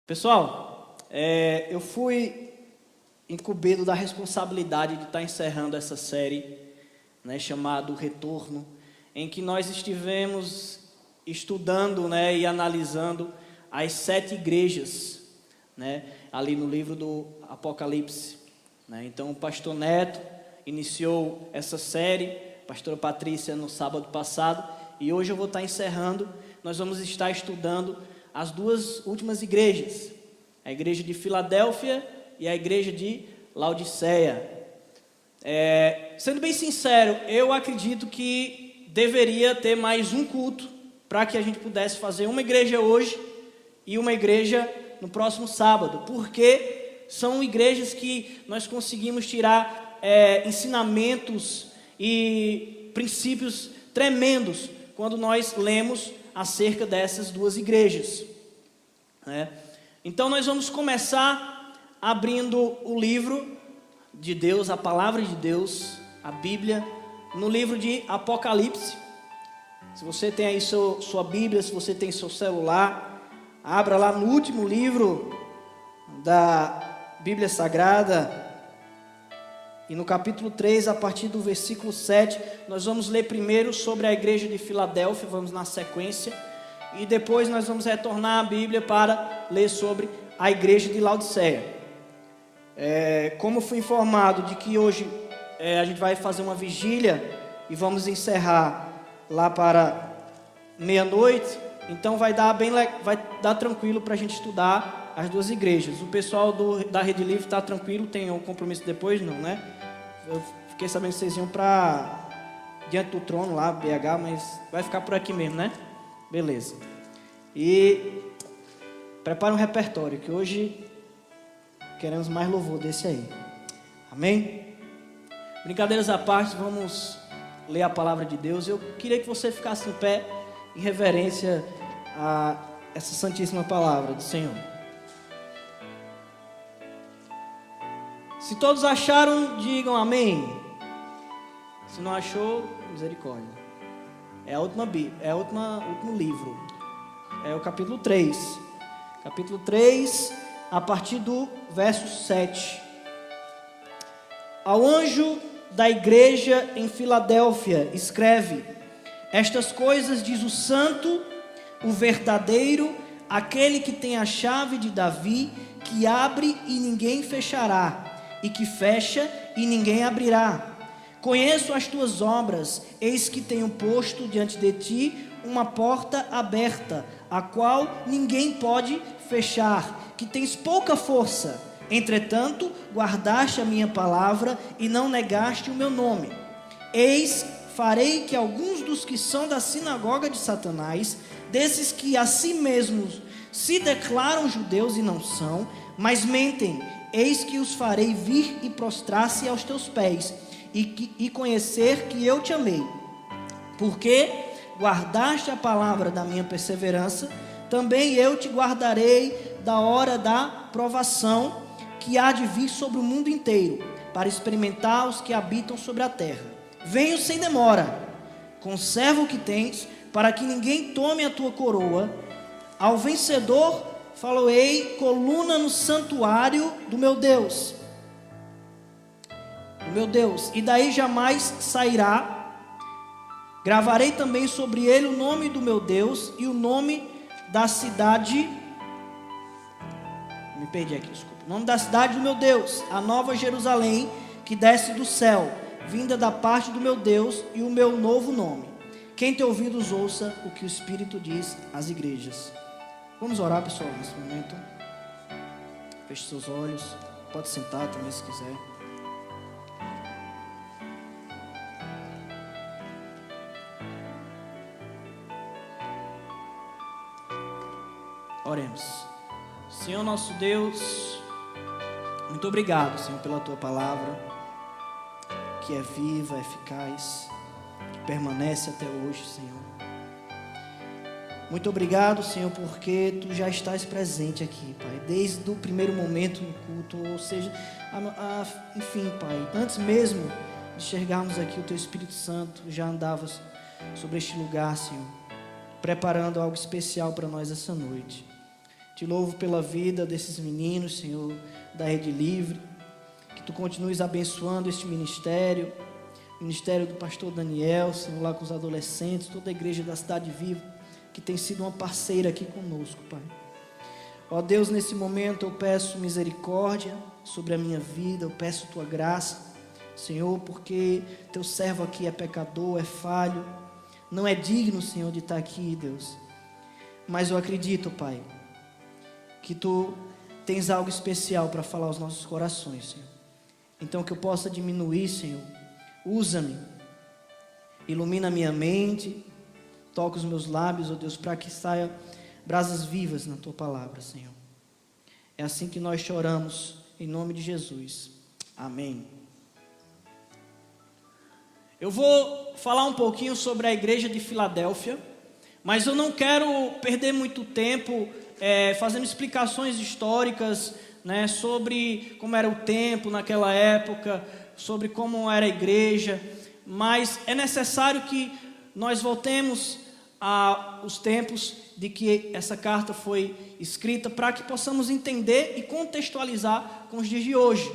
Pessoal, eu fui incumbido da responsabilidade de estar encerrando essa série, chamada O Retorno, em que nós estivemos estudando, e analisando as 7 igrejas, ali no livro do Apocalipse. Então, o pastor Neto iniciou essa série, a pastora Patrícia no sábado passado, e hoje eu vou estar encerrando. Nós vamos estar estudando as 2 últimas igrejas, a igreja de Filadélfia e a igreja de Laodiceia. Sendo bem sincero, eu acredito que deveria ter mais um culto para que a gente pudesse fazer uma igreja hoje e uma igreja no próximo sábado, porque são igrejas que nós conseguimos tirar ensinamentos e princípios tremendos quando nós lemos acerca dessas 2 igrejas. Então nós vamos começar abrindo o livro de Deus, a palavra de Deus, a Bíblia, no livro de Apocalipse. Se você tem aí sua Bíblia, se você tem seu celular, abra lá no último livro da Bíblia Sagrada, e no capítulo 3, a partir do versículo 7, nós vamos ler primeiro sobre a igreja de Filadélfia, vamos na sequência, e depois nós vamos retornar à Bíblia para ler sobre a igreja de Laodiceia. Como fui informado de que hoje a gente vai fazer uma vigília e vamos encerrar lá para meia-noite, então vai dar tranquilo para a gente estudar as 2 igrejas. O pessoal da Rede Livre está tranquilo, tem um compromisso depois? Não, Eu fiquei sabendo que vocês iam para diante do trono lá, BH, mas vai ficar por aqui mesmo, Beleza. E prepara um repertório, que hoje queremos mais louvor desse aí. Amém? Brincadeiras à parte, vamos ler a palavra de Deus. Eu queria que você ficasse em pé em reverência a essa santíssima palavra do Senhor. Se todos acharam, digam amém. Se não achou, misericórdia. É o último livro. É o capítulo 3. Capítulo 3, a partir do verso 7. Ao anjo da igreja em Filadélfia, escreve: estas coisas diz o santo, o verdadeiro, aquele que tem a chave de Davi, que abre e ninguém fechará, e que fecha e ninguém abrirá. Conheço as tuas obras, eis que tenho posto diante de ti uma porta aberta, a qual ninguém pode fechar, que tens pouca força. Entretanto, guardaste a minha palavra e não negaste o meu nome. Eis, farei que alguns dos que são da sinagoga de Satanás, desses que a si mesmos se declaram judeus e não são, mas mentem, eis que os farei vir e prostrar-se aos teus pés, e conhecer que eu te amei. Porque guardaste a palavra da minha perseverança, também eu te guardarei da hora da provação, que há de vir sobre o mundo inteiro, para experimentar os que habitam sobre a terra. Venho sem demora, conserva o que tens, para que ninguém tome a tua coroa. Ao vencedor faloei coluna no santuário do meu Deus, e daí jamais sairá. Gravarei também sobre ele o nome do meu Deus e o nome da cidade, o nome da cidade do meu Deus, a nova Jerusalém, que desce do céu, vinda da parte do meu Deus, e o meu novo nome. Quem tem ouvidos ouça o que o Espírito diz às igrejas. Vamos orar, pessoal, nesse momento. Feche seus olhos, pode sentar também se quiser. Oremos. Senhor nosso Deus, muito obrigado, Senhor, pela tua palavra, que é viva, eficaz, que permanece até hoje, Senhor. Muito obrigado, Senhor, porque tu já estás presente aqui, Pai, desde o primeiro momento no culto, ou seja, enfim, Pai, antes mesmo de chegarmos aqui, o teu Espírito Santo já andava sobre este lugar, Senhor, preparando algo especial para nós essa noite. Te louvo pela vida desses meninos, Senhor, da Rede Livre. Que Tu continues abençoando este ministério do pastor Daniel, Senhor, lá com os adolescentes, toda a igreja da Cidade Viva, que tem sido uma parceira aqui conosco, Pai. Ó Deus, nesse momento eu peço misericórdia sobre a minha vida, eu peço Tua graça, Senhor, porque Teu servo aqui é pecador, é falho, não é digno, Senhor, de estar aqui, Deus. Mas eu acredito, Pai, que Tu tens algo especial para falar aos nossos corações, Senhor. Então que eu possa diminuir, Senhor. Usa-me, ilumina a minha mente, toca os meus lábios, ó Deus, para que saia brasas vivas na Tua palavra, Senhor. É assim que nós choramos, em nome de Jesus. Amém. Eu vou falar um pouquinho sobre a igreja de Filadélfia, mas eu não quero perder muito tempo fazendo explicações históricas, né, sobre como era o tempo naquela época, sobre como era a igreja, mas é necessário que nós voltemos aos tempos de que essa carta foi escrita, para que possamos entender e contextualizar com os dias de hoje.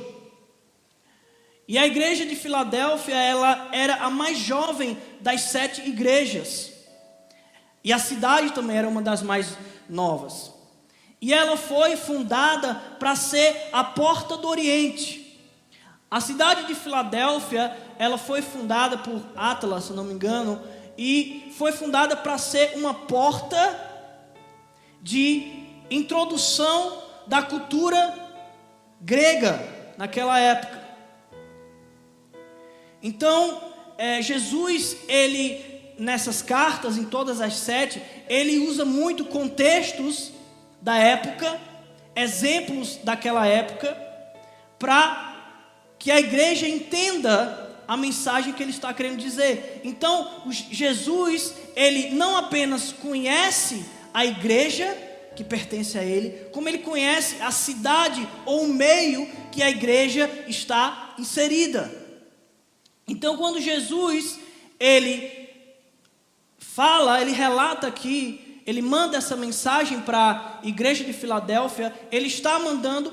E a igreja de Filadélfia, ela era a mais jovem das 7 igrejas, e a cidade também era uma das mais novas, e ela foi fundada para ser a porta do Oriente. A cidade de Filadélfia, ela foi fundada por Átila, se não me engano, e foi fundada para ser uma porta de introdução da cultura grega naquela época. Então, Jesus, ele nessas cartas, em todas as 7, ele usa muito contextos da época, exemplos daquela época, para que a igreja entenda a mensagem que ele está querendo dizer. Então, Jesus, ele não apenas conhece a igreja que pertence a ele, como ele conhece a cidade ou o meio que a igreja está inserida. Então, quando Jesus, ele fala, ele relata aqui, ele manda essa mensagem para a igreja de Filadélfia, ele está mandando,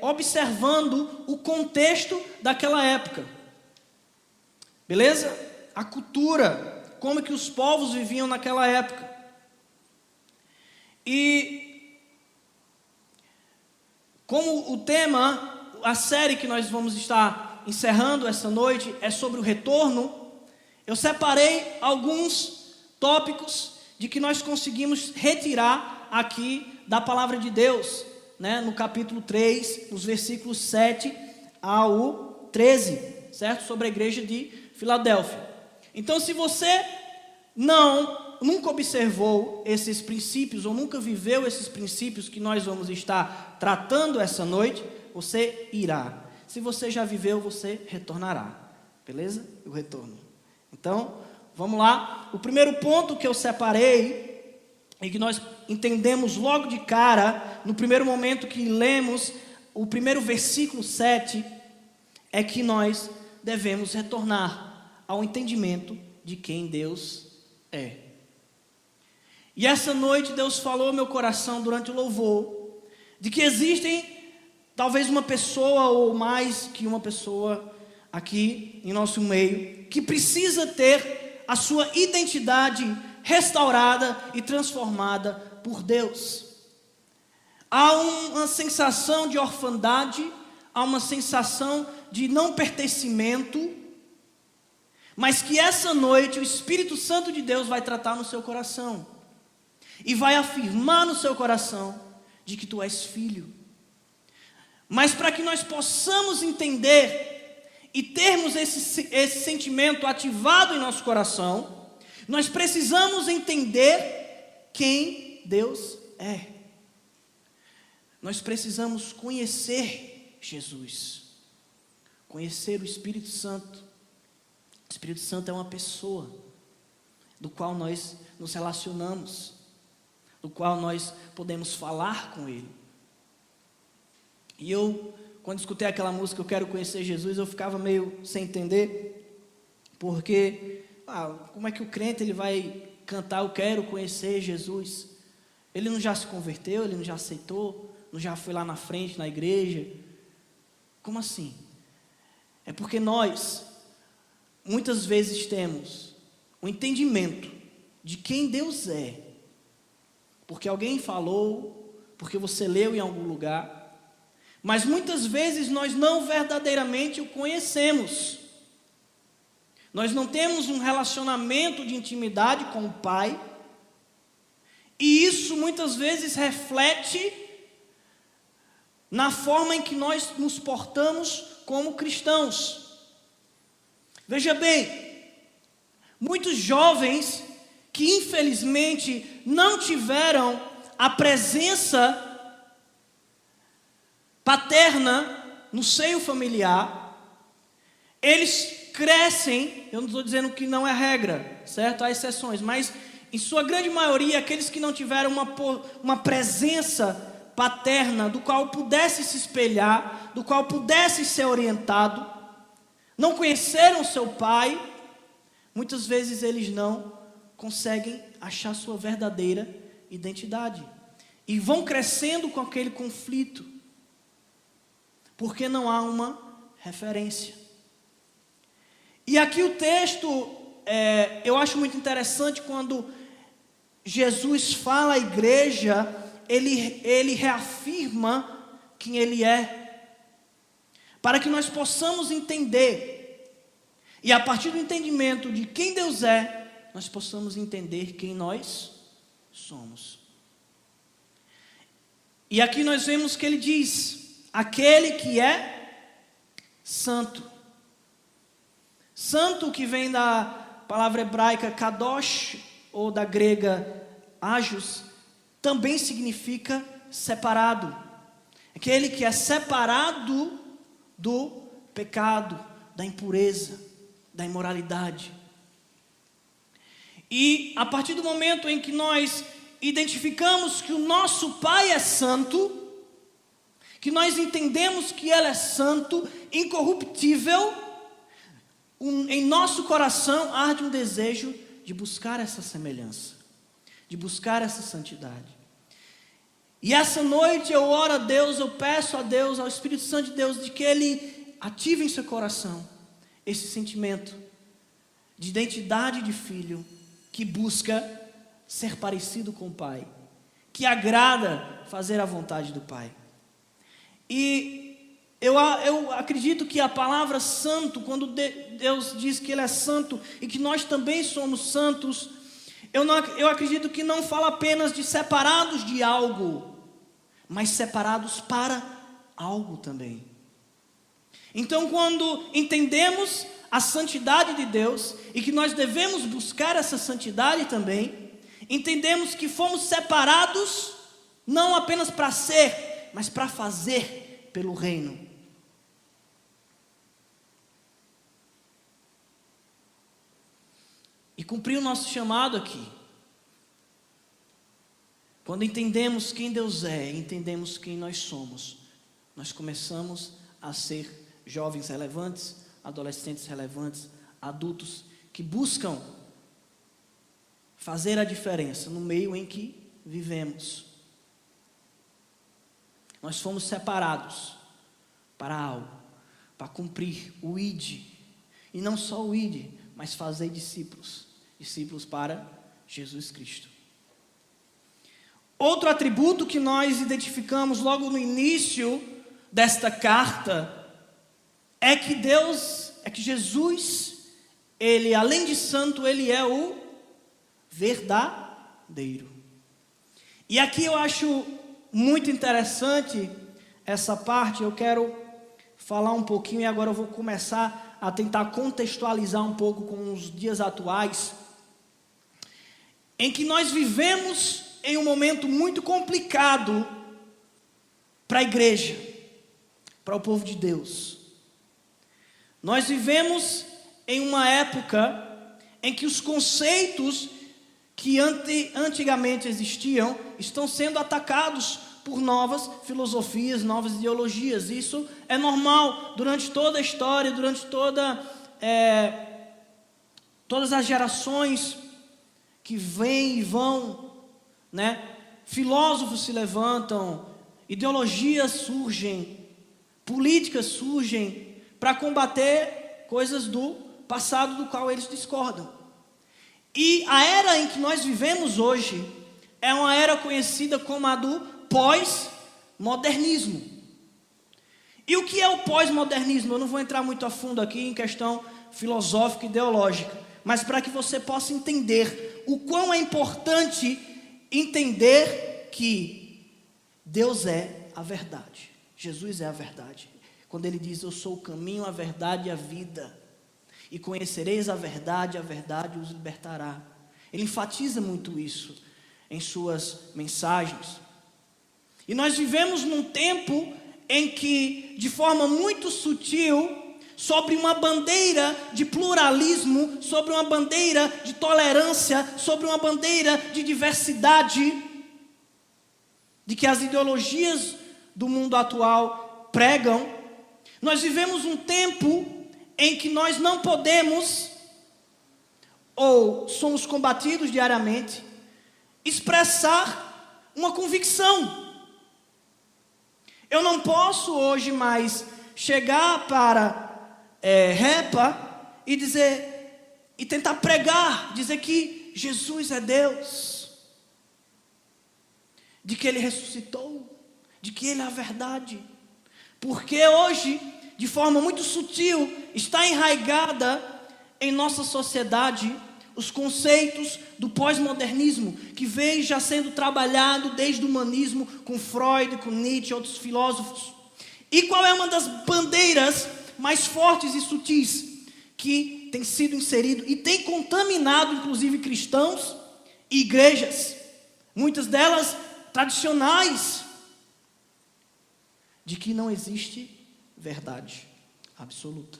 observando o contexto daquela época. Beleza? A cultura, como que os povos viviam naquela época. E como o tema, a série que nós vamos estar encerrando essa noite é sobre o retorno, eu separei alguns tópicos de que nós conseguimos retirar aqui da palavra de Deus, né? No capítulo 3, nos versículos 7 ao 13, certo? Sobre a igreja de Filadélfia. Então, se você nunca observou esses princípios, ou nunca viveu esses princípios que nós vamos estar tratando essa noite, você irá. Se você já viveu, você retornará. Beleza? O retorno. Então, vamos lá. O primeiro ponto que eu separei, e que nós entendemos logo de cara, no primeiro momento que lemos o primeiro versículo 7, é que nós devemos retornar ao entendimento de quem Deus é. E essa noite Deus falou ao meu coração durante o louvor, de que existem talvez uma pessoa ou mais que uma pessoa aqui em nosso meio, que precisa ter a sua identidade restaurada e transformada por Deus. Há uma sensação de orfandade, há uma sensação de não pertencimento, mas que essa noite o Espírito Santo de Deus vai tratar no seu coração, e vai afirmar no seu coração de que tu és filho. Mas para que nós possamos entender e termos esse sentimento ativado em nosso coração, nós precisamos entender quem Deus é. Nós precisamos conhecer Jesus, conhecer o Espírito Santo. O Espírito Santo é uma pessoa do qual nós nos relacionamos, do qual nós podemos falar com Ele. E eu, quando escutei aquela música, Eu Quero Conhecer Jesus, eu ficava meio sem entender, porque, como é que o crente ele vai cantar Eu Quero Conhecer Jesus? Ele não já se converteu? Ele não já aceitou? Não já foi lá na frente, na igreja? Como assim? É porque nós, muitas vezes, temos o entendimento de quem Deus é, porque alguém falou, porque você leu em algum lugar, mas muitas vezes nós não verdadeiramente o conhecemos. Nós não temos um relacionamento de intimidade com o Pai, e isso muitas vezes reflete na forma em que nós nos portamos como cristãos. Veja bem, muitos jovens que infelizmente não tiveram a presença paterna no seio familiar, eles crescem, eu não estou dizendo que não é regra, certo? Há exceções, mas em sua grande maioria, aqueles que não tiveram uma presença paterna, do qual pudesse se espelhar, do qual pudesse ser orientado, não conheceram seu pai, muitas vezes eles não conseguem achar sua verdadeira identidade, e vão crescendo com aquele conflito, porque não há uma referência. E aqui o texto, eu acho muito interessante quando Jesus fala à igreja, ele reafirma quem ele é, para que nós possamos entender, e a partir do entendimento de quem Deus é, nós possamos entender quem nós somos. E aqui nós vemos que ele diz, aquele que é santo. Santo, que vem da palavra hebraica kadosh, ou da grega hagios, também significa separado. Aquele que é separado do pecado, da impureza, da imoralidade. E a partir do momento em que nós identificamos que o nosso Pai é santo, que nós entendemos que Ele é santo, incorruptível, em nosso coração arde um desejo de buscar essa semelhança, de buscar essa santidade. E essa noite eu oro a Deus, eu peço a Deus, ao Espírito Santo de Deus, de que Ele ative em seu coração esse sentimento de identidade de filho, que busca ser parecido com o Pai, que agrada fazer a vontade do Pai. E eu acredito que a palavra santo, quando Deus diz que Ele é santo e que nós também somos santos, eu acredito que não fala apenas de separados de algo, mas separados para algo também. Então, quando entendemos a santidade de Deus e que nós devemos buscar essa santidade também, entendemos que fomos separados não apenas para ser, mas para fazer pelo reino. E cumprir o nosso chamado aqui. Quando entendemos quem Deus é, entendemos quem nós somos, nós começamos a ser jovens relevantes, adolescentes relevantes, adultos que buscam fazer a diferença no meio em que vivemos. Nós fomos separados para algo, para cumprir o ID, e não só o ID, mas fazer discípulos para Jesus Cristo. Outro atributo que nós identificamos logo no início desta carta é que Jesus, Ele, além de santo, Ele é o verdadeiro. E aqui eu acho muito interessante essa parte, eu quero falar um pouquinho, e agora eu vou começar a tentar contextualizar um pouco com os dias atuais, em que nós vivemos em um momento muito complicado para a igreja, para o povo de Deus. Nós vivemos em uma época em que os conceitos que antigamente existiam estão sendo atacados por novas filosofias, novas ideologias. Isso é normal durante toda a história, durante todas as gerações que vêm e vão, filósofos se levantam, ideologias surgem, políticas surgem para combater coisas do passado do qual eles discordam. E a era em que nós vivemos hoje é uma era conhecida como a do pós-modernismo. E o que é o pós-modernismo? Eu não vou entrar muito a fundo aqui em questão filosófica e ideológica, mas para que você possa entender o quão é importante entender que Deus é a verdade. Jesus é a verdade. Quando ele diz, eu sou o caminho, a verdade e a vida, e conhecereis a verdade os libertará. Ele enfatiza muito isso em suas mensagens. E nós vivemos num tempo em que, de forma muito sutil, sobre uma bandeira de pluralismo, sobre uma bandeira de tolerância, sobre uma bandeira de diversidade, de que as ideologias do mundo atual pregam, nós vivemos um tempo em que nós não podemos, ou somos combatidos diariamente, expressar uma convicção. Eu não posso hoje mais chegar para Repa e dizer, e tentar pregar, dizer que Jesus é Deus, de que Ele ressuscitou, de que Ele é a verdade, porque hoje, de forma muito sutil, está enraizada em nossa sociedade os conceitos do pós-modernismo, que vem já sendo trabalhado desde o humanismo, com Freud, com Nietzsche e outros filósofos. E qual é uma das bandeiras mais fortes e sutis que tem sido inserido e tem contaminado, inclusive, cristãos e igrejas, muitas delas tradicionais, de que não existe verdade absoluta,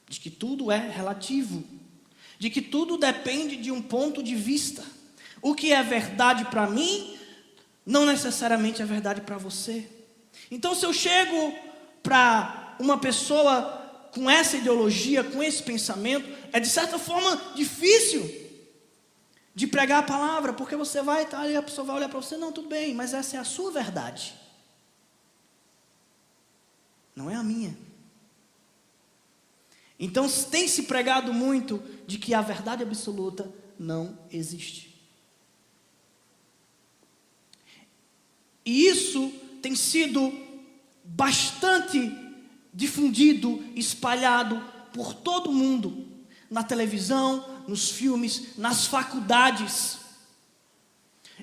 de que tudo é relativo, de que tudo depende de um ponto de vista. O que é verdade para mim, não necessariamente é verdade para você. Então, se eu chego para uma pessoa com essa ideologia, com esse pensamento, é de certa forma difícil de pregar a palavra, porque você vai estar ali, a pessoa vai olhar para você, não, tudo bem, mas essa é a sua verdade, não é a minha. Então tem se pregado muito de que a verdade absoluta não existe. E isso tem sido bastante difundido, espalhado por todo mundo, na televisão, nos filmes, nas faculdades.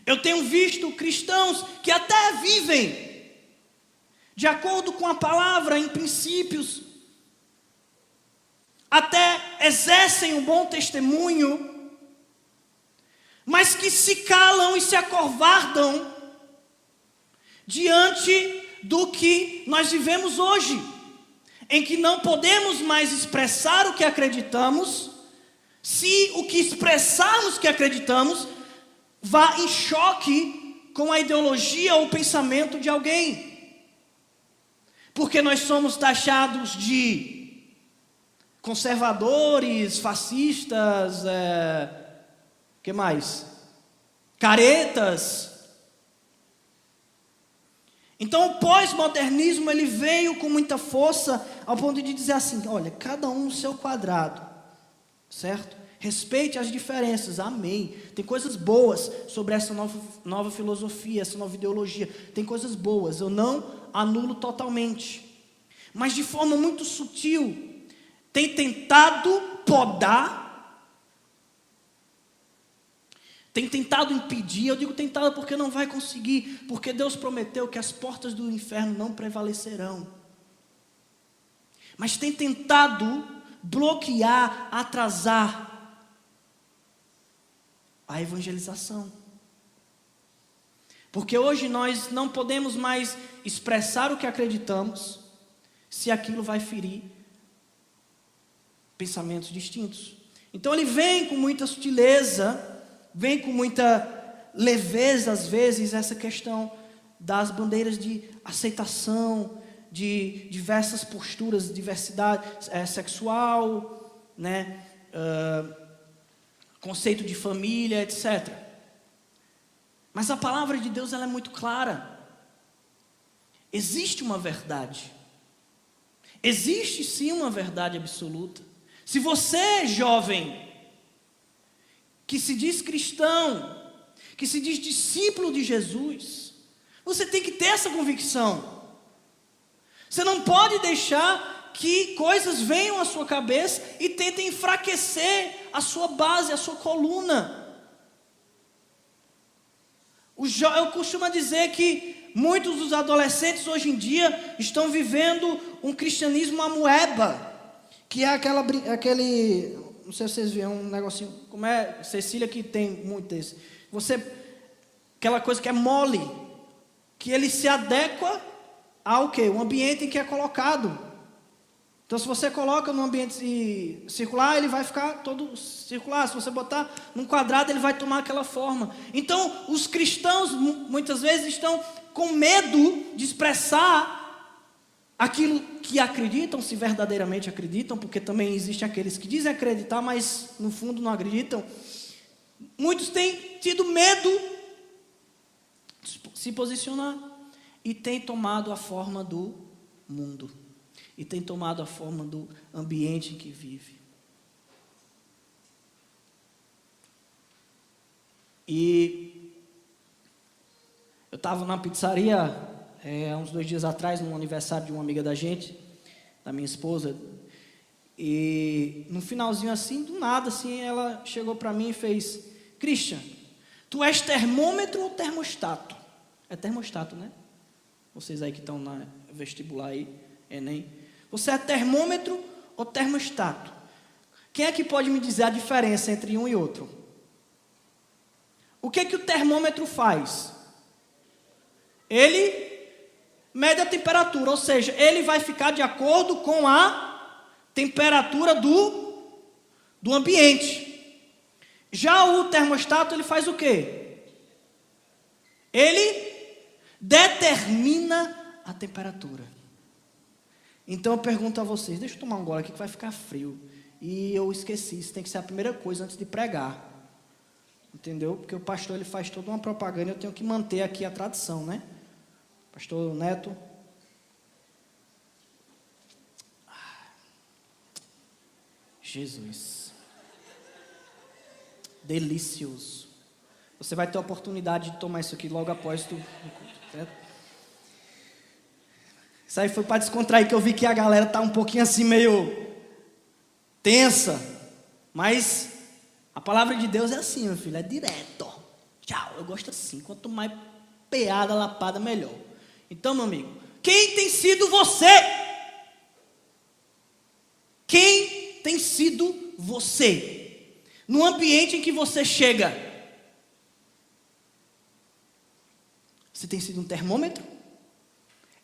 Eu tenho visto cristãos que até vivem de acordo com a palavra, em princípios, até exercem um bom testemunho, mas que se calam e se acovardam diante do que nós vivemos hoje, em que não podemos mais expressar o que acreditamos, se o que expressarmos que acreditamos vá em choque com a ideologia ou o pensamento de alguém, porque nós somos taxados de conservadores, fascistas, que mais? Caretas. Então o pós-modernismo ele veio com muita força ao ponto de dizer assim, olha, cada um no seu quadrado, certo? Respeite as diferenças, amém. Tem coisas boas sobre essa nova filosofia, essa nova ideologia, tem coisas boas, eu não anulo totalmente, mas de forma muito sutil, tem tentado podar, tem tentado impedir. Eu digo tentado porque não vai conseguir, porque Deus prometeu que as portas do inferno não prevalecerão, mas tem tentado bloquear, atrasar a evangelização, porque hoje nós não podemos mais expressar o que acreditamos, se aquilo vai ferir pensamentos distintos. Então ele vem com muita sutileza, vem com muita leveza, às vezes, essa questão das bandeiras de aceitação, de diversas posturas, diversidade sexual, né? Conceito de família, etc. Mas a palavra de Deus ela é muito clara. Existe uma verdade. Existe sim uma verdade absoluta. Se você é jovem, que se diz cristão, que se diz discípulo de Jesus, você tem que ter essa convicção. Você não pode deixar que coisas venham à sua cabeça e tentem enfraquecer a sua base, a sua coluna. Eu costumo dizer que muitos dos adolescentes hoje em dia estão vivendo um cristianismo amoeba, que é aquele, não sei se vocês viram um negocinho, como é, Cecília que tem muito desse, aquela coisa que é mole, que ele se adequa ao quê? O ambiente em que é colocado. Então se você coloca num ambiente circular, ele vai ficar todo circular. Se você botar num quadrado, ele vai tomar aquela forma. Então os cristãos muitas vezes estão com medo de expressar aquilo que acreditam, se verdadeiramente acreditam, porque também existem aqueles que dizem acreditar, mas no fundo não acreditam. Muitos têm tido medo de se posicionar e têm tomado a forma do mundo. E têm tomado a forma do ambiente em que vive. E eu estava na pizzaria há uns 2 dias atrás, no aniversário de uma amiga da gente, da minha esposa, e no finalzinho assim, do nada, assim, ela chegou para mim e fez: Christian, tu és termômetro ou termostato? É termostato, né? Vocês aí que estão na vestibular aí, Enem. Você é termômetro ou termostato? Quem é que pode me dizer a diferença entre um e outro? O que é que o termômetro faz? Ele mede a temperatura, ou seja, ele vai ficar de acordo com a temperatura do ambiente. Já o termostato, ele faz o quê? Ele determina a temperatura. Então eu pergunto a vocês, deixa eu tomar um gole aqui que vai ficar frio. E eu esqueci, isso tem que ser a primeira coisa antes de pregar. Entendeu? Porque o pastor ele faz toda uma propaganda e eu tenho que manter aqui a tradição, né? Pastor Neto. Jesus. Delicioso. Você vai ter a oportunidade de tomar isso aqui logo após tu, certo? Isso aí foi para descontrair, que eu vi que a galera tá um pouquinho assim meio tensa. Mas a palavra de Deus é assim, meu filho, é direto. Tchau, eu gosto assim. Quanto mais peada, lapada, melhor. Então, meu amigo, quem tem sido você? Quem tem sido você? No ambiente em que você chega. Você tem sido um termômetro?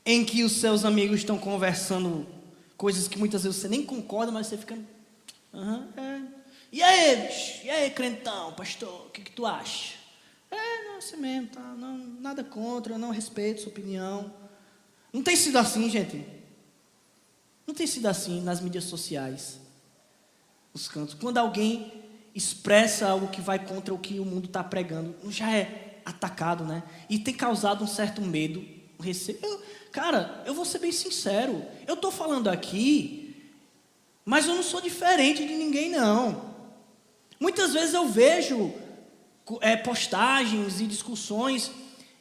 Em que os seus amigos estão conversando coisas que muitas vezes você nem concorda, mas você fica... E aí, bicho? E aí, crentão, pastor? O que tu acha? Não, assim mesmo, tá? Não, nada contra, não respeito sua opinião. Não tem sido assim, gente. Não tem sido assim nas mídias sociais. Os cantos. Quando alguém expressa algo que vai contra o que o mundo está pregando, já é atacado, né? E tem causado um certo medo, um receio. Cara, eu vou ser bem sincero. Eu estou falando aqui, mas eu não sou diferente de ninguém, não. Muitas vezes eu vejo postagens e discussões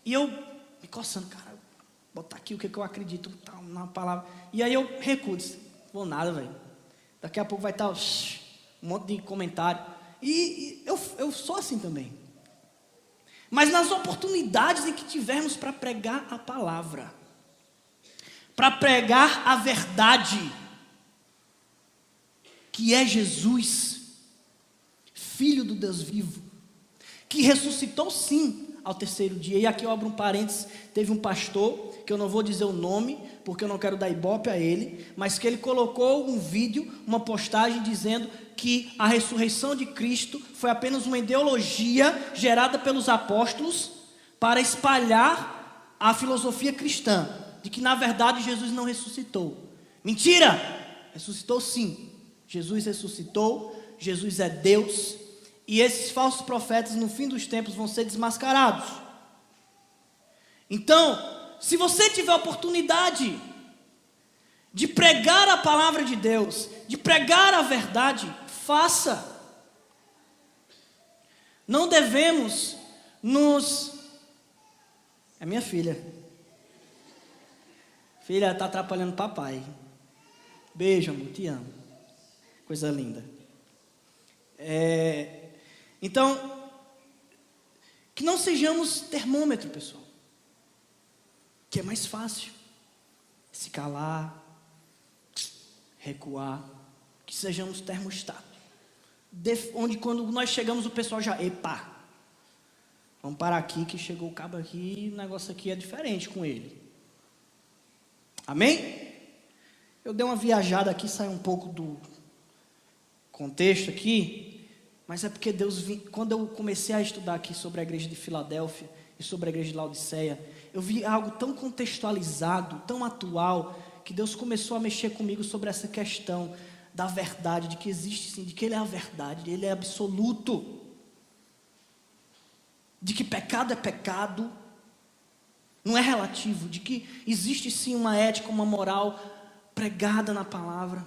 e eu me coçando, cara, botar aqui o que eu acredito na palavra. E aí eu recuo, vou nada, velho. Daqui a pouco vai estar um monte de comentário. E eu sou assim também. Mas nas oportunidades em que tivermos para pregar a palavra, para pregar a verdade, que é Jesus, Filho do Deus vivo, que ressuscitou sim ao 3º dia. E aqui eu abro um parênteses, teve um pastor, que eu não vou dizer o nome, porque eu não quero dar ibope a ele, mas que ele colocou um vídeo, uma postagem dizendo que a ressurreição de Cristo foi apenas uma ideologia gerada pelos apóstolos para espalhar a filosofia cristã, de que na verdade Jesus não ressuscitou. Mentira! Ressuscitou sim. Jesus ressuscitou, Jesus é Deus, e esses falsos profetas no fim dos tempos vão ser desmascarados. Então, se você tiver a oportunidade de pregar a palavra de Deus, de pregar a verdade, faça. Não devemos nos... É minha filha. Filha, está atrapalhando papai. Beijo, amor, te amo. Coisa linda. Então, que não sejamos termômetro, pessoal. Que é mais fácil se calar, recuar, que sejamos termostato. Onde quando nós chegamos o pessoal já, epa, vamos parar aqui que chegou o cabo aqui e o negócio aqui é diferente com ele. Amém? Eu dei uma viajada aqui, saí um pouco do contexto aqui, mas é porque Deus, quando eu comecei a estudar aqui sobre a igreja de Filadélfia e sobre a igreja de Laodiceia, eu vi algo tão contextualizado, tão atual, que Deus começou a mexer comigo sobre essa questão da verdade, de que existe sim, de que Ele é a verdade, Ele é absoluto, de que pecado é pecado, não é relativo, de que existe sim uma ética, uma moral pregada na palavra,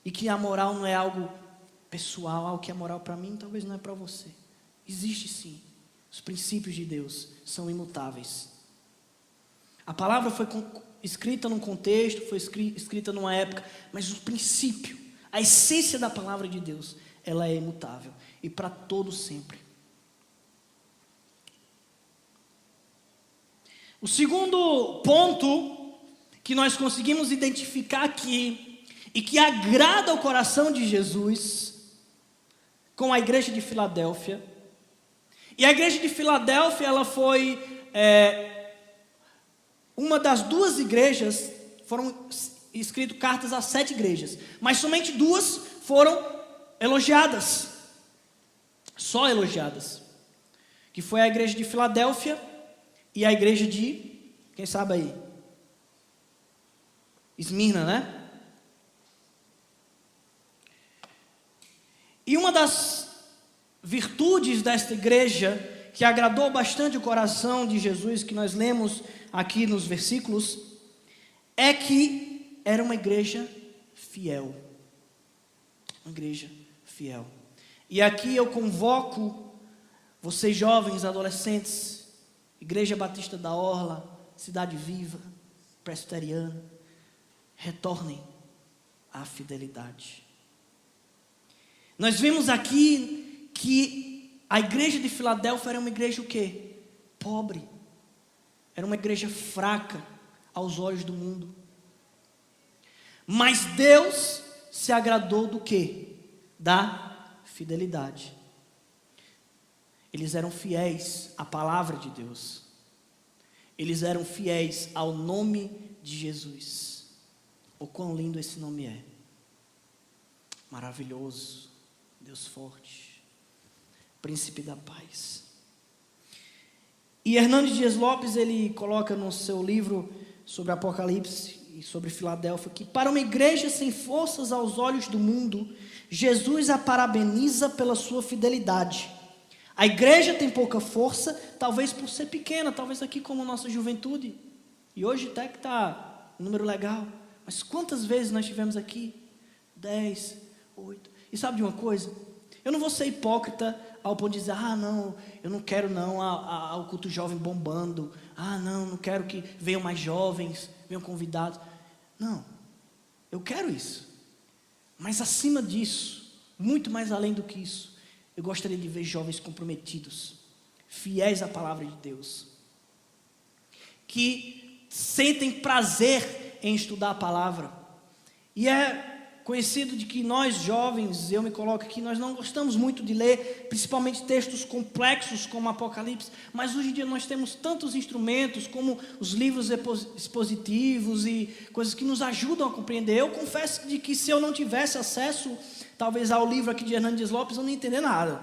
e que a moral não é algo pessoal, algo que é moral para mim, talvez não é para você. Existe sim, os princípios de Deus são imutáveis. A palavra foi escrita num contexto, foi escrita numa época, mas o princípio, a essência da palavra de Deus, ela é imutável e para todo sempre. O segundo ponto que nós conseguimos identificar aqui e que agrada o coração de Jesus com a igreja de Filadélfia, e a igreja de Filadélfia ela foi uma das duas igrejas, foram escritas cartas a 7 igrejas, mas somente 2 foram elogiadas, só elogiadas, que foi a igreja de Filadélfia e a igreja de, quem sabe aí? Esmirna, né? E uma das virtudes desta igreja, que agradou bastante o coração de Jesus, que nós lemos aqui nos versículos, é que era uma igreja fiel. Uma igreja fiel. E aqui eu convoco vocês jovens, adolescentes, Igreja Batista da Orla, Cidade Viva, Presbiteriana, retornem à fidelidade. Nós vimos aqui que a igreja de Filadélfia era uma igreja o quê? Pobre. Era uma igreja fraca aos olhos do mundo. Mas Deus se agradou do quê? Da fidelidade. Eles eram fiéis à palavra de Deus. Eles eram fiéis ao nome de Jesus. O quão lindo esse nome é. Maravilhoso. Deus forte. Príncipe da paz. E Hernandes Dias Lopes, ele coloca no seu livro sobre Apocalipse e sobre Filadélfia, que para uma igreja sem forças aos olhos do mundo, Jesus a parabeniza pela sua fidelidade. A igreja tem pouca força, talvez por ser pequena, talvez aqui como nossa juventude. E hoje até que está um número legal. Mas quantas vezes nós tivemos aqui? 10, 8. E sabe de uma coisa? Eu não vou ser hipócrita ao ponto de dizer, não, eu não quero não ao culto jovem bombando. Não quero que venham mais jovens, venham convidados. Não, eu quero isso. Mas acima disso, muito mais além do que isso, eu gostaria de ver jovens comprometidos, fiéis à palavra de Deus, que sentem prazer em estudar a palavra. E é conhecido de que nós jovens, eu me coloco aqui, nós não gostamos muito de ler, principalmente textos complexos como Apocalipse, mas hoje em dia nós temos tantos instrumentos como os livros expositivos e coisas que nos ajudam a compreender. Eu confesso de que se eu não tivesse acesso talvez ao livro aqui de Hernandes Dias Lopes, eu não ia entender nada.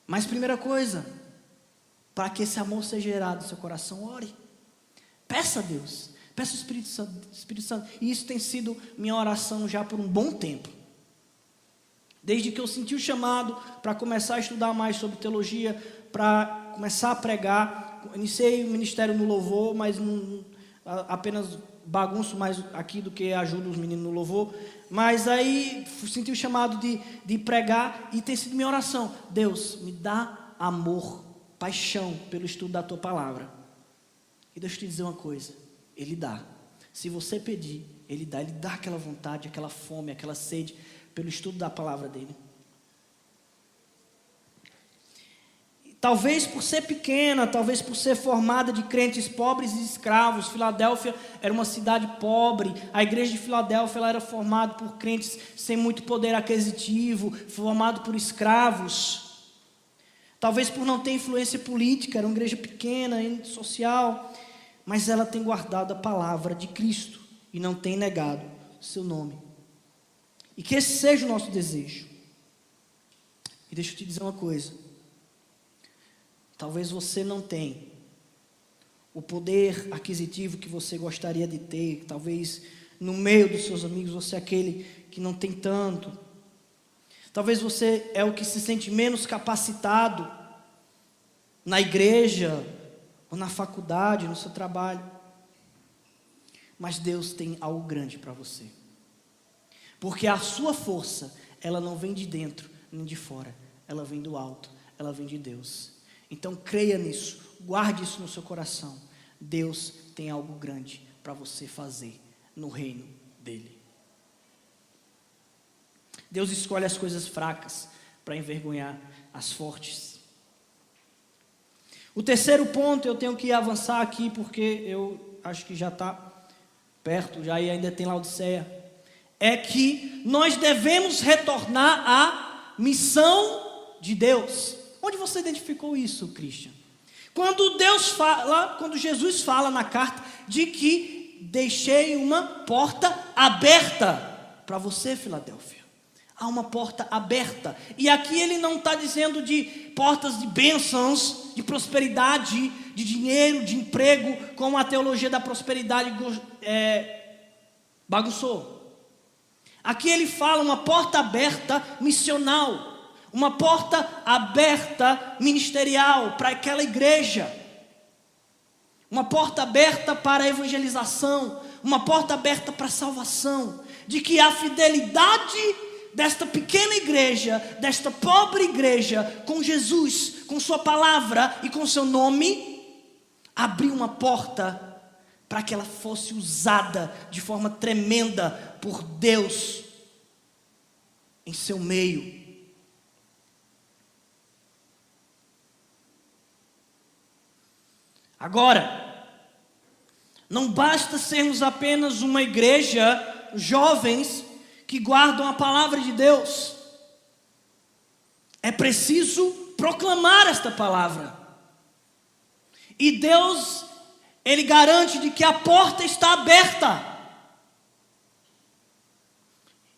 Mas primeira coisa, para que esse amor seja gerado no seu coração, ore. Peça a Deus, peça o Espírito Santo. E isso tem sido minha oração já por um bom tempo. Desde que eu senti o chamado para começar a estudar mais sobre teologia, para começar a pregar, iniciei o ministério no louvor, mas apenas bagunço mais aqui do que ajudo os meninos no louvor. Mas aí senti o chamado de pregar e tem sido minha oração. Deus, me dá amor, paixão pelo estudo da Tua Palavra. E deixa eu te dizer uma coisa, Ele dá. Se você pedir, Ele dá aquela vontade, aquela fome, aquela sede pelo estudo da palavra dele. Talvez por ser pequena, talvez por ser formada de crentes pobres e escravos. Filadélfia era uma cidade pobre. A igreja de Filadélfia ela era formada por crentes sem muito poder aquisitivo, formado por escravos. Talvez por não ter influência política, era uma igreja pequena, social, mas ela tem guardado a palavra de Cristo e não tem negado seu nome. E que esse seja o nosso desejo. E deixa eu te dizer uma coisa. Talvez você não tenha o poder aquisitivo que você gostaria de ter. Talvez no meio dos seus amigos você é aquele que não tem tanto. Talvez você é o que se sente menos capacitado na igreja, ou na faculdade, no seu trabalho. Mas Deus tem algo grande para você. Porque a sua força, ela não vem de dentro, nem de fora. Ela vem do alto, ela vem de Deus. Então creia nisso, guarde isso no seu coração. Deus tem algo grande para você fazer no reino dele. Deus escolhe as coisas fracas para envergonhar as fortes. O terceiro ponto, eu tenho que avançar aqui porque eu acho que já está perto, já ainda tem Laodiceia. É que nós devemos retornar à missão de Deus. Onde você identificou isso, Christian? Quando Jesus fala na carta de que deixei uma porta aberta para você, Filadélfia. Há uma porta aberta. E aqui ele não está dizendo de portas de bênçãos, de prosperidade, de dinheiro, de emprego, como a teologia da prosperidade bagunçou. Aqui ele fala uma porta aberta missional, uma porta aberta ministerial para aquela igreja, uma porta aberta para a evangelização, uma porta aberta para a salvação, de que a fidelidade desta pequena igreja, desta pobre igreja, com Jesus, com sua palavra e com seu nome, abriu uma porta para que ela fosse usada de forma tremenda por Deus em seu meio. Agora, não basta sermos apenas uma igreja, jovens, que guardam a palavra de Deus. É preciso proclamar esta palavra. E Deus, Ele garante de que a porta está aberta.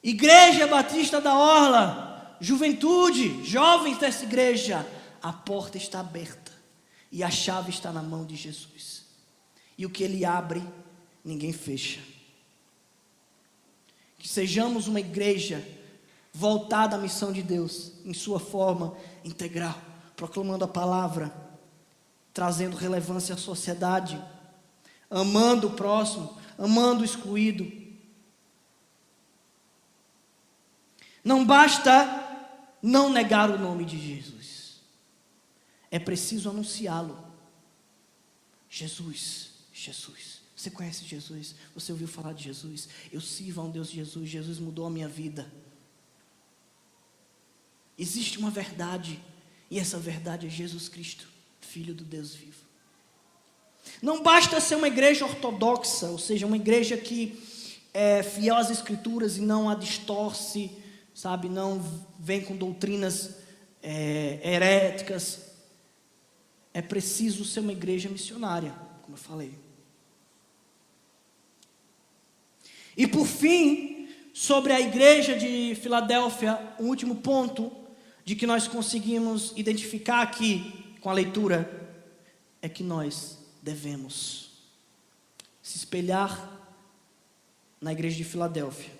Igreja Batista da Orla, juventude, jovens dessa igreja, a porta está aberta. E a chave está na mão de Jesus. E o que Ele abre, ninguém fecha. Que sejamos uma igreja voltada à missão de Deus, em sua forma integral, proclamando a palavra, trazendo relevância à sociedade, amando o próximo, amando o excluído. Não basta não negar o nome de Jesus, é preciso anunciá-lo. Jesus, Jesus. Você conhece Jesus? Você ouviu falar de Jesus? Eu sirvo a um Deus de Jesus. Jesus mudou a minha vida. Existe uma verdade, e essa verdade é Jesus Cristo, Filho do Deus vivo. Não basta ser uma igreja ortodoxa, ou seja, uma igreja que é fiel às Escrituras e não a distorce, sabe? Não vem com doutrinas heréticas. É preciso ser uma igreja missionária, como eu falei. E por fim, sobre a igreja de Filadélfia, o último ponto de que nós conseguimos identificar aqui com a leitura é que nós devemos se espelhar na igreja de Filadélfia,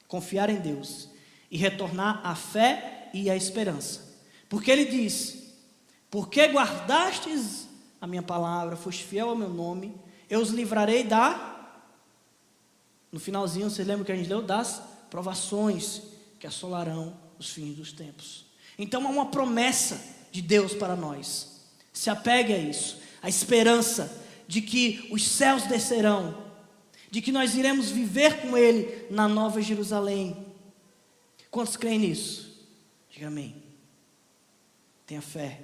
confiar em Deus e retornar à fé e à esperança. Porque ele diz: porque guardastes a minha palavra, foste fiel ao meu nome, eu os livrarei no finalzinho, vocês lembram que a gente leu? Das provações que assolarão os fins dos tempos. Então há uma promessa de Deus para nós. Se apegue a isso, a esperança de que os céus descerão, de que nós iremos viver com Ele na Nova Jerusalém. Quantos creem nisso? Diga amém. Tenha fé,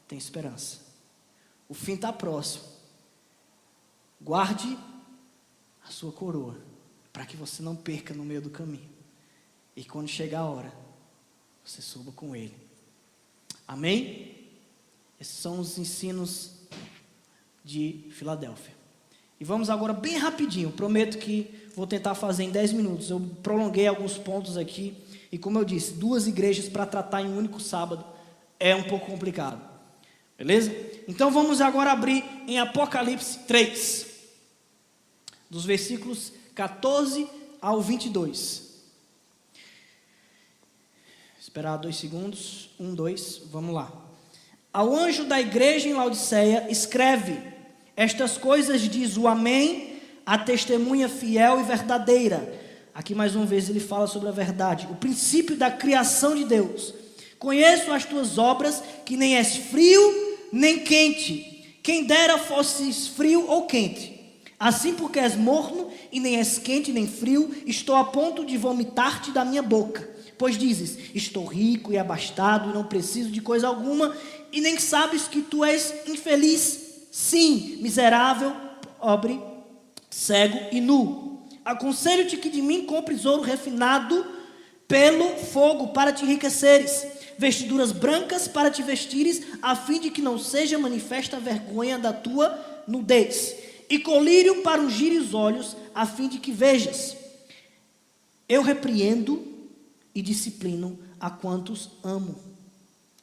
tenha esperança. O fim está próximo. Guarde a sua coroa, para que você não perca no meio do caminho. E quando chegar a hora, você suba com Ele. Amém? Esses são os ensinos de Filadélfia. E vamos agora bem rapidinho. Prometo que vou tentar fazer em 10 minutos. Eu prolonguei alguns pontos aqui. E como eu disse, 2 igrejas para tratar em um único sábado é um pouco complicado. Beleza? Então vamos agora abrir em Apocalipse 3. Dos versículos 14 ao 22. Esperar 2 segundos. 1, 2, vamos lá. Ao anjo da igreja em Laodiceia, escreve: estas coisas diz o Amém, a testemunha fiel e verdadeira. Aqui mais uma vez ele fala sobre a verdade, o princípio da criação de Deus. Conheço as tuas obras, que nem és frio nem quente. Quem dera fosses frio ou quente. Assim, porque és morno e nem és quente nem frio, estou a ponto de vomitar-te da minha boca. Pois dizes: estou rico e abastado e não preciso de coisa alguma, e nem sabes que tu és infeliz, sim, miserável, pobre, cego e nu. Aconselho-te que de mim compres ouro refinado pelo fogo para te enriqueceres, vestiduras brancas para te vestires, a fim de que não seja manifesta a vergonha da tua nudez, e colírio para ungir os olhos, a fim de que vejas. Eu repreendo e disciplino a quantos amo.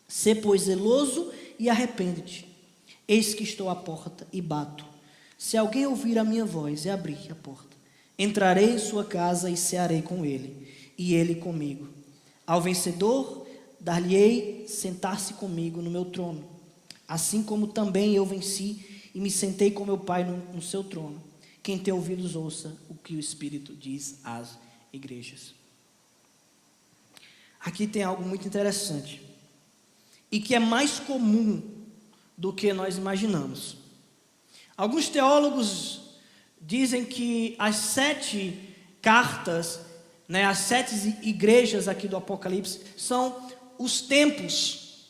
Sê, pois, zeloso e arrepende-te. Eis que estou à porta e bato. Se alguém ouvir a minha voz e abrir a porta, entrarei em sua casa e cearei com ele, e ele comigo. Ao vencedor, dar-lhe-ei sentar-se comigo no meu trono, assim como também eu venci e me sentei com meu Pai no seu trono. Quem tem ouvidos, ouça o que o Espírito diz às igrejas. Aqui tem algo muito interessante, e que é mais comum do que nós imaginamos. Alguns teólogos dizem que as 7 cartas, as 7 igrejas aqui do Apocalipse, são os tempos,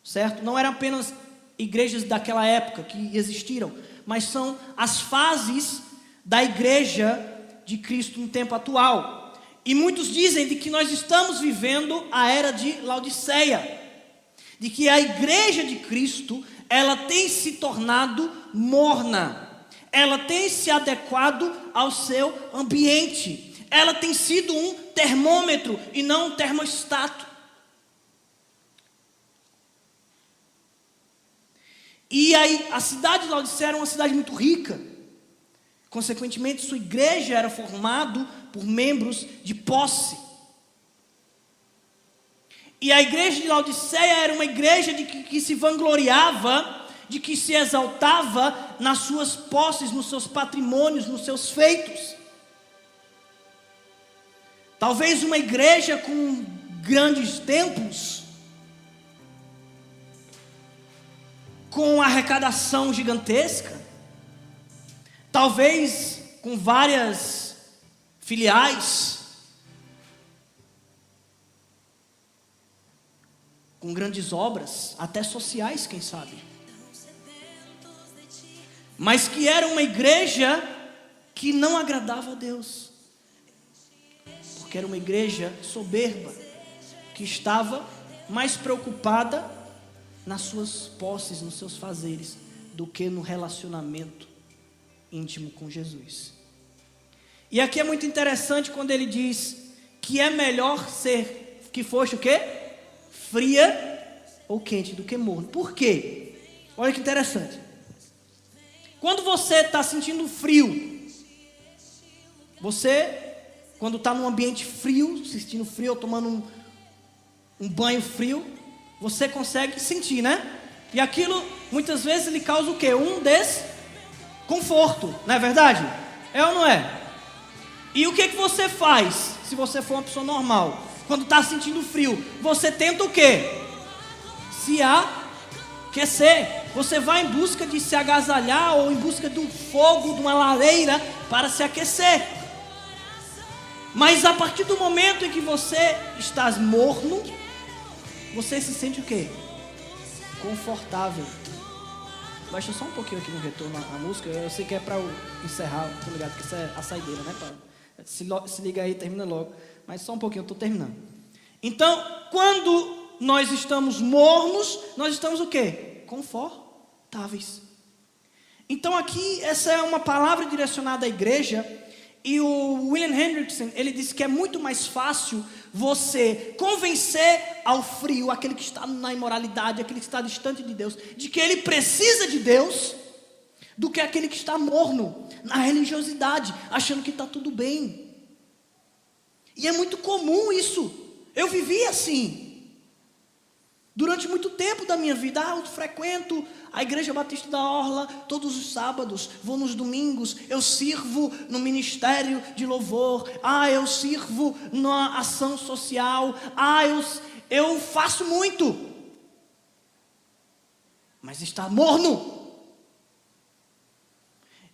certo? Não eram apenas igrejas daquela época que existiram, mas são as fases da igreja de Cristo no tempo atual. E muitos dizem de que nós estamos vivendo a era de Laodiceia, de que a igreja de Cristo, ela tem se tornado morna, ela tem se adequado ao seu ambiente, ela tem sido um termômetro e não um termostato. E aí, a cidade de Laodiceia era uma cidade muito rica, consequentemente sua igreja era formada por membros de posse. E a igreja de Laodiceia era uma igreja que se vangloriava, de que se exaltava nas suas posses, nos seus patrimônios, nos seus feitos. Talvez uma igreja com grandes templos, com arrecadação gigantesca, talvez com várias filiais, com grandes obras, até sociais, quem sabe. Mas que era uma igreja que não agradava a Deus, porque era uma igreja soberba, que estava mais preocupada nas suas posses, nos seus fazeres, do que no relacionamento íntimo com Jesus. E aqui é muito interessante quando ele diz que é melhor ser, que fosse o quê? Fria ou quente do que morno. Por quê? Olha que interessante. Quando você está sentindo frio, você quando está num ambiente frio, assistindo frio ou tomando um banho frio, você consegue sentir, né? E aquilo muitas vezes lhe causa o quê? Um desconforto, não é verdade? É ou não é? E o que você faz se você for uma pessoa normal? Quando está sentindo frio, você tenta o quê? Se aquecer. Você vai em busca de se agasalhar ou em busca do fogo, de uma lareira para se aquecer. Mas a partir do momento em que você está morno, você se sente o quê? Confortável. Baixa só um pouquinho aqui no retorno a música. Eu sei que é para encerrar, tô ligado, porque isso é a saideira, né, pai? Se liga aí, termina logo. Mas só um pouquinho, eu estou terminando. Então, quando nós estamos mornos, nós estamos o quê? Confortáveis. Então aqui, essa é uma palavra direcionada à igreja. E o William Hendrickson, ele disse que é muito mais fácil você convencer ao frio, aquele que está na imoralidade, aquele que está distante de Deus, de que ele precisa de Deus, do que aquele que está morno, na religiosidade, achando que está tudo bem. E é muito comum isso. Eu vivi assim. Durante muito tempo da minha vida, eu frequento a Igreja Batista da Orla todos os sábados, vou nos domingos, eu sirvo no ministério de louvor, eu sirvo na ação social, eu faço muito. Mas está morno.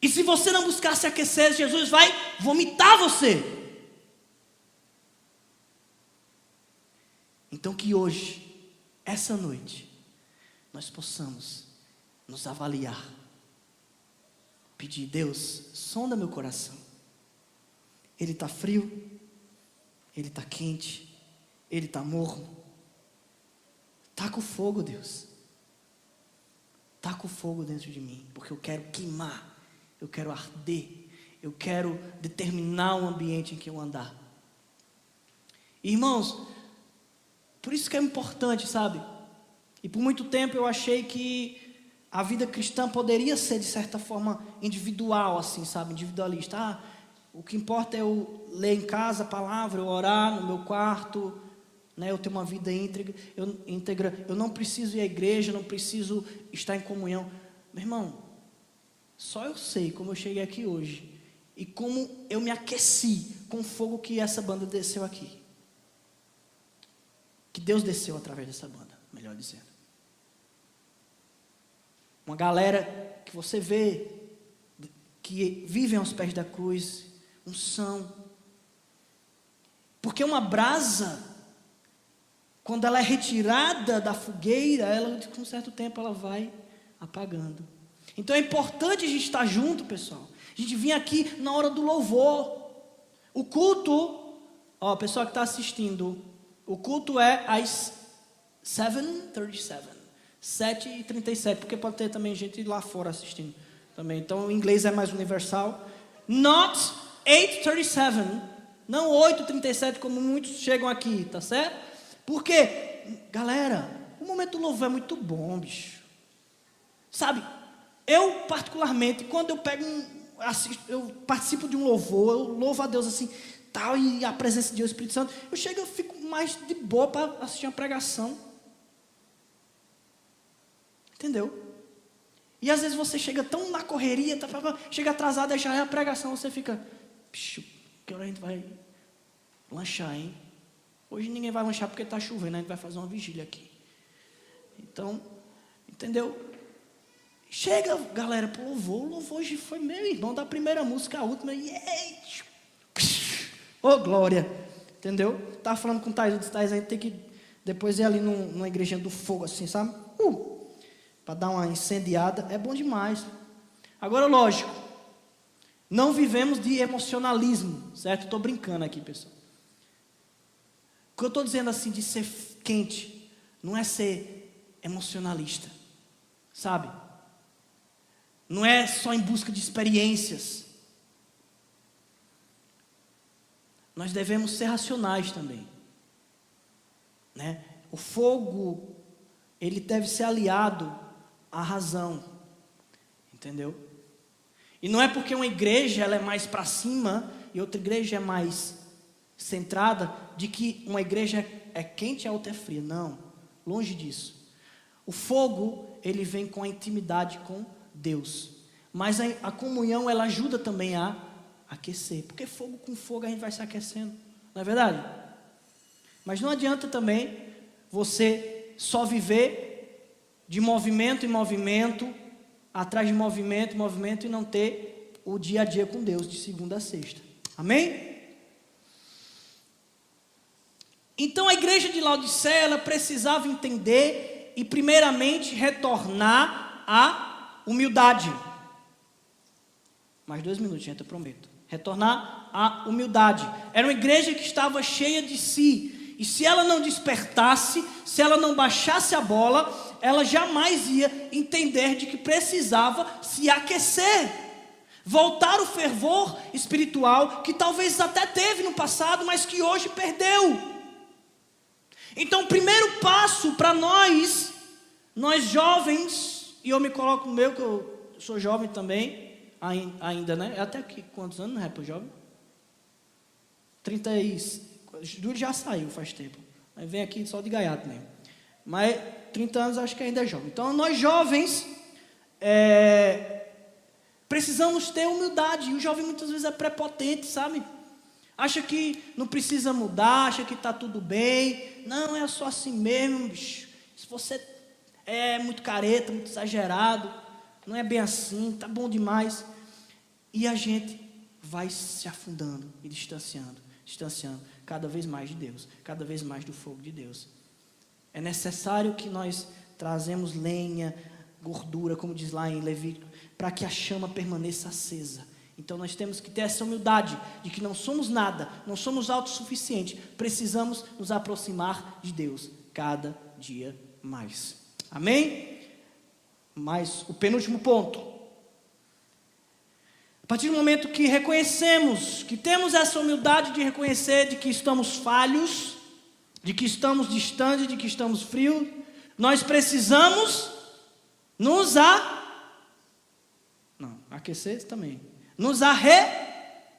E se você não buscar se aquecer, Jesus vai vomitar você. Então que hoje, essa noite, nós possamos nos avaliar, pedir: Deus, sonda meu coração. Ele está frio, ele está quente, ele está morno. Taca o fogo, Deus. Taca o fogo dentro de mim, porque eu quero queimar, eu quero arder, eu quero determinar o ambiente em que eu andar. Irmãos, por isso que é importante, sabe? E por muito tempo eu achei que a vida cristã poderia ser de certa forma individual, assim, sabe? Individualista. O que importa é eu ler em casa a palavra, eu orar no meu quarto, né? Eu ter uma vida íntegra. Eu não preciso ir à igreja, não preciso estar em comunhão. Meu irmão, só eu sei como eu cheguei aqui hoje e como eu me aqueci com o fogo que essa banda desceu aqui. Que Deus desceu através dessa banda, melhor dizendo. Uma galera que você vê, que vivem aos pés da cruz, unção. Porque uma brasa, quando ela é retirada da fogueira, ela, com um certo tempo, ela vai apagando. Então é importante a gente estar junto, pessoal. A gente vir aqui na hora do louvor. O culto, pessoal que está assistindo, o culto é às 7h37, 7h37, porque pode ter também gente lá fora assistindo também. Então o inglês é mais universal. Not 8h37, não 8h37 como muitos chegam aqui, tá certo? Porque, galera, o momento do louvor é muito bom, bicho. Sabe, eu particularmente, quando eu pego eu participo de um louvor, eu louvo a Deus assim, tal, e a presença de Deus, o Espírito Santo, eu fico mais de boa para assistir uma pregação. Entendeu? E às vezes você chega tão na correria, chega atrasado, aí já é a pregação, você fica, que hora a gente vai lanchar, hein? Hoje ninguém vai lanchar porque está chovendo, a gente vai fazer uma vigília aqui. Então, entendeu? Chega, galera, pro louvor. O louvor hoje foi meu irmão, da primeira música à última. Ô, glória. Entendeu? Estava falando com o Thais, a gente tem que depois ir ali numa igrejinha do fogo, assim, sabe? Para dar uma incendiada. É bom demais. Agora, lógico, não vivemos de emocionalismo, certo? Estou brincando aqui, pessoal. O que eu estou dizendo assim, de ser quente, não é ser emocionalista, sabe? Não é só em busca de experiências. Nós devemos ser racionais também, né? O fogo, ele deve ser aliado à razão, entendeu? E não é porque uma igreja ela é mais para cima e outra igreja é mais centrada de que uma igreja é quente e a outra é fria. Não, longe disso. O fogo, ele vem com a intimidade com Deus. Mas a comunhão, ela ajuda também a aquecer. Porque fogo com fogo a gente vai se aquecendo. Não é verdade? Mas não adianta também você só viver de movimento em movimento, atrás de movimento em movimento, e não ter o dia a dia com Deus, de segunda a sexta. Amém? Então a igreja de Laodiceia, ela precisava entender e primeiramente retornar à humildade. Mais 2 minutos, gente, eu prometo. Retornar à humildade. Era uma igreja que estava cheia de si. E se ela não despertasse, se ela não baixasse a bola, ela jamais ia entender de que precisava se aquecer. Voltar o fervor espiritual que talvez até teve no passado, mas que hoje perdeu. Então o primeiro passo para nós jovens, e eu me coloco no meu, que eu sou jovem também, ainda, né? Até que quantos anos, né, para o jovem? 30 e... Júlio já saiu faz tempo. Aí vem aqui só de gaiato mesmo. Mas 30 anos acho que ainda é jovem. Então nós jovens precisamos ter humildade. E o jovem muitas vezes é prepotente, sabe? Acha que não precisa mudar, acha que está tudo bem. Não, é só assim mesmo, bicho. Se você é muito careta, muito exagerado, não é bem assim, tá bom demais. E a gente vai se afundando e distanciando cada vez mais de Deus, cada vez mais do fogo de Deus. É necessário que nós trazemos lenha, gordura, como diz lá em Levítico, para que a chama permaneça acesa. Então nós temos que ter essa humildade de que não somos nada, não somos autossuficientes, precisamos nos aproximar de Deus cada dia mais. Amém? Mas o penúltimo ponto. A partir do momento que reconhecemos, que temos essa humildade de reconhecer de que estamos falhos, de que estamos distantes, de que estamos frios, nós precisamos nos aquecer também. Nos arrepender.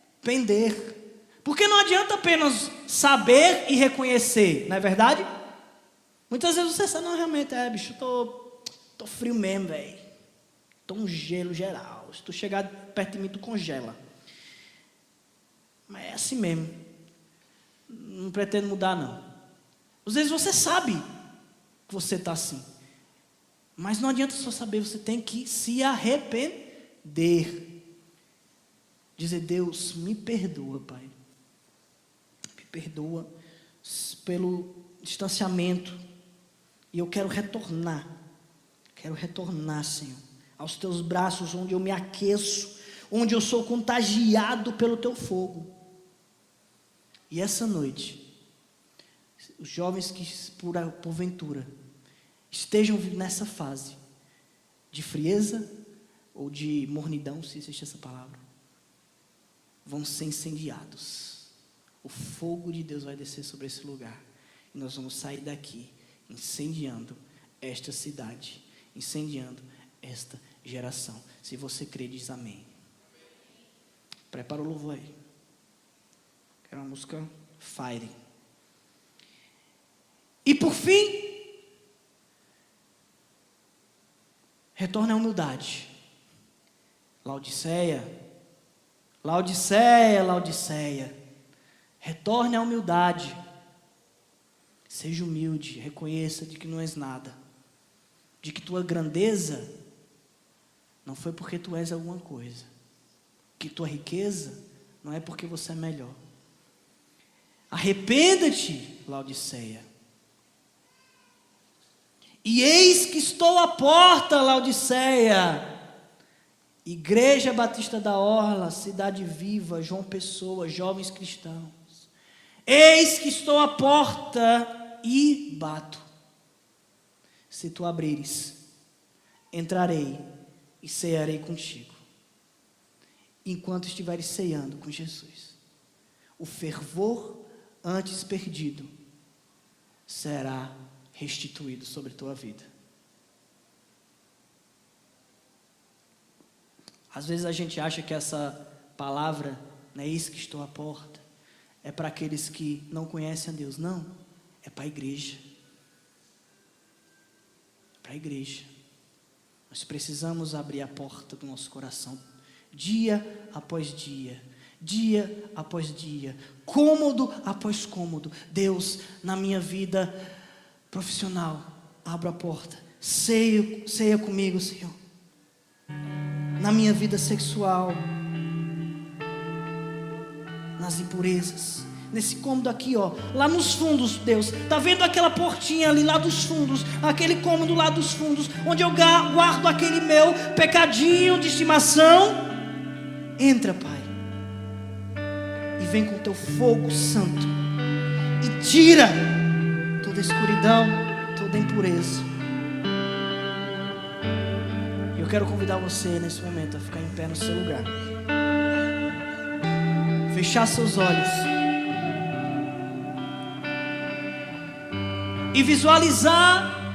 Porque não adianta apenas saber e reconhecer, não é verdade? Muitas vezes você sabe, não, realmente, bicho, tô frio mesmo, velho. Tô um gelo geral. Se tu chegar perto de mim, tu congela. Mas é assim mesmo. Não pretendo mudar, não. Às vezes você sabe que você está assim. Mas não adianta só saber, você tem que se arrepender. Dizer, Deus, me perdoa, Pai. Me perdoa pelo distanciamento. E eu quero retornar. Quero retornar, Senhor, aos teus braços, onde eu me aqueço, onde eu sou contagiado pelo teu fogo. E essa noite, os jovens que porventura estejam nessa fase de frieza ou de mornidão, se existe essa palavra, vão ser incendiados. O fogo de Deus vai descer sobre esse lugar e nós vamos sair daqui incendiando esta cidade, incendiando esta geração. Se você crê, diz amém. Prepara o louvor aí. Quero uma música Fire. E por fim, retorne à humildade. Laodiceia, retorne à humildade. Seja humilde, reconheça de que não és nada, de que tua grandeza não foi porque tu és alguma coisa, que tua riqueza não é porque você é melhor. Arrependa-te, Laodiceia. E eis que estou à porta, Laodiceia. Igreja Batista da Orla, Cidade Viva, João Pessoa, jovens cristãos. Eis que estou à porta e bato. Se tu abrires, entrarei e cearei contigo. Enquanto estiveres ceando com Jesus, o fervor antes perdido será restituído sobre a tua vida. Às vezes a gente acha que essa palavra, não é isso que estou à porta, é para aqueles que não conhecem a Deus. Não, é para a igreja. Para a igreja. Nós precisamos abrir a porta do nosso coração, dia após dia, dia após dia, cômodo após cômodo. Deus, na minha vida profissional, abra a porta, ceia comigo, Senhor. Na minha vida sexual, nas impurezas, nesse cômodo aqui, ó, lá nos fundos, Deus, tá vendo aquela portinha ali lá dos fundos, aquele cômodo lá dos fundos, onde eu guardo aquele meu pecadinho de estimação? Entra, Pai, e vem com teu fogo santo e tira toda escuridão, toda impureza. Eu quero convidar você nesse momento a ficar em pé no seu lugar, fechar seus olhos e visualizar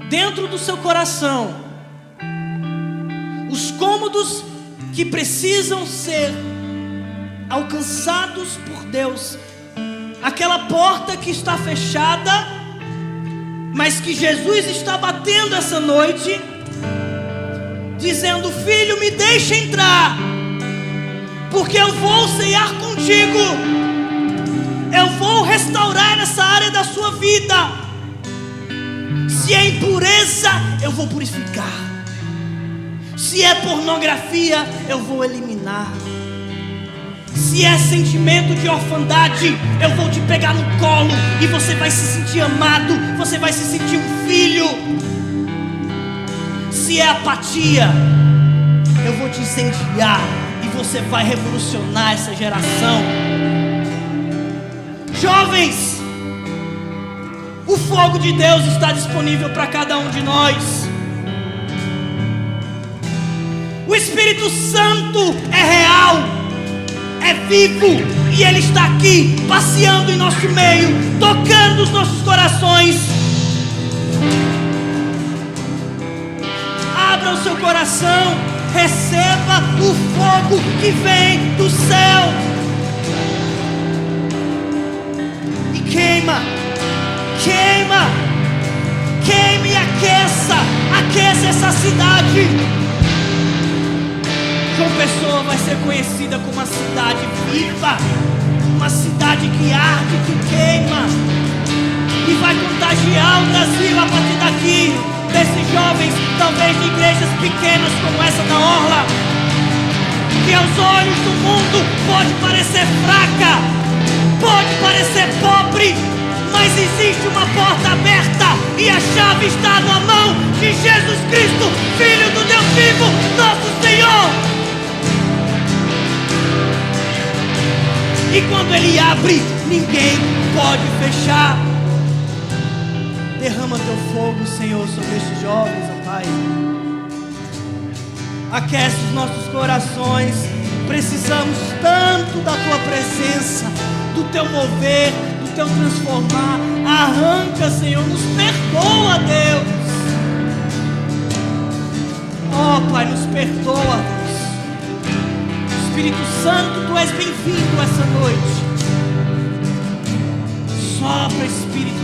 dentro do seu coração os cômodos que precisam ser alcançados por Deus, aquela porta que está fechada, mas que Jesus está batendo essa noite, dizendo: filho, me deixa entrar, porque eu vou ceiar contigo, eu vou restaurar essa área da sua vida. Se é impureza, eu vou purificar. Se é pornografia, eu vou eliminar. Se é sentimento de orfandade, eu vou te pegar no colo e você vai se sentir amado, você vai se sentir um filho. Se é apatia, eu vou te incendiar e você vai revolucionar essa geração. Jovens, o fogo de Deus está disponível para cada um de nós. O Espírito Santo é real, é vivo, e Ele está aqui, passeando em nosso meio, tocando os nossos corações. Abra o seu coração, receba o fogo que vem do céu. E queima, queima, queime e aqueça essa cidade. João Pessoa vai ser conhecida como uma cidade viva, uma cidade que arde, que queima, e vai contagiar o Brasil a partir daqui, desses jovens, talvez de igrejas pequenas como essa da Orla, que aos olhos do mundo pode parecer fraca, pode parecer pobre, mas existe uma porta aberta e a chave está na mão de Jesus Cristo, Filho do Deus vivo, nosso Senhor. E quando Ele abre, ninguém pode fechar. Derrama teu fogo, Senhor, sobre estes jovens, ó Pai. Aquece os nossos corações. Precisamos tanto da tua presença, do teu mover, do teu transformar. Arranca, Senhor, nos perdoa, Deus. Ó Pai, nos perdoa, Deus. Espírito Santo, Tu és bem-vindo essa noite. Sopra, Espírito